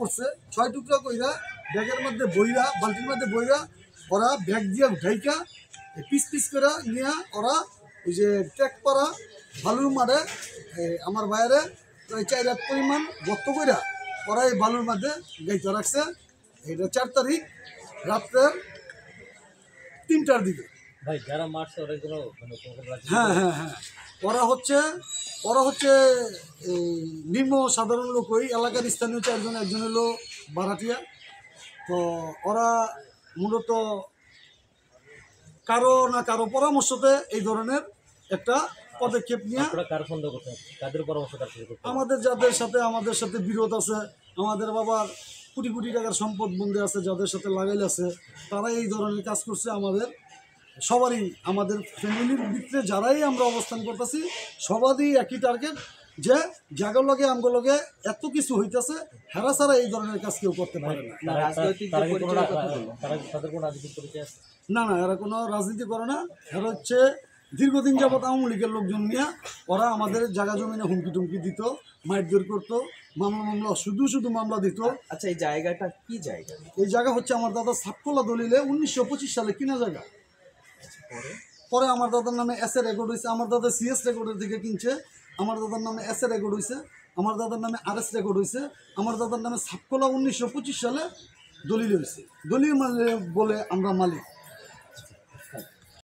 করছে 6 টুকরা কইরা ব্যাগের মধ্যে বইরা বালতির মধ্যে বইরা ওরা ব্যাগ দিয়ে উঠাইকা পিস পিস করে নিয়ে ওরা ওই যে ট্যাকপাড়া বালুর মাঠে আমার বাইরে প্রায় 4 লাখ পরিমাণ গর্ত কইরা ওরা এই বালুর মাঠে গাইতে রাখছে। এটা 4 তারিখ রাত্রের 3টার দিকে। ভাই যারা মারছে ওরা কোনো হ্যাঁ হ্যাঁ হ্যাঁ ওরা হচ্ছে নিম্ন সাধারণ লোক, ওই এলাকার স্থানীয় 4 জন, একজন হলো বারাটিয়া। তো ওরা মূলত কারো না কারো পরামর্শতে এই ধরনের একটা পদক্ষেপ নিয়ে আমাদের সাথে বিরোধ আছে, আমাদের বাবার কোটি কোটি টাকার সম্পদ বন্ধে আছে, যাদের সাথে লাগাইল আছে, তারা এই ধরনের কাজ করছে। আমাদের সবারই, আমাদের ফ্যামিলির ভিতরে যারাই আমরা অবস্থান করতেছি সবারই একই টার্গেট, যে জায়গার লগে আমগো লগে এত কিছু হইতেছে, হেরা ছাড়া এই ধরনের কাজ কেউ করতে পারে না। না না, এরা কোনো রাজনীতি করে না। এরা হচ্ছে দীর্ঘদিন যাবৎ আওয়ামী লীগের লোকজন নিয়ে ওরা আমাদের জায়গা জমিনে হুমকি টুমকি দিত, মারধর করতো, মামলা শুধু মামলা দিত। আচ্ছা, এই জায়গাটা কি জায়গা? এই জায়গা হচ্ছে আমার দাদা সাতকলা দলিলে 1925 সালে কিনা জায়গা। পরে আমার দাদার নামে এসএ রেকর্ড হয়েছে, আমার দাদা সিএস রেকর্ডের থেকে কিনছে, আমার দাদার নামে এসএ রেকর্ড হয়েছে, আমার দাদার নামে আরএস রেকর্ড হয়েছে, আমার দাদার নামে সাতকলা 1925 সালে দলিল হয়েছে। দলিল বলে আমরা মালিক।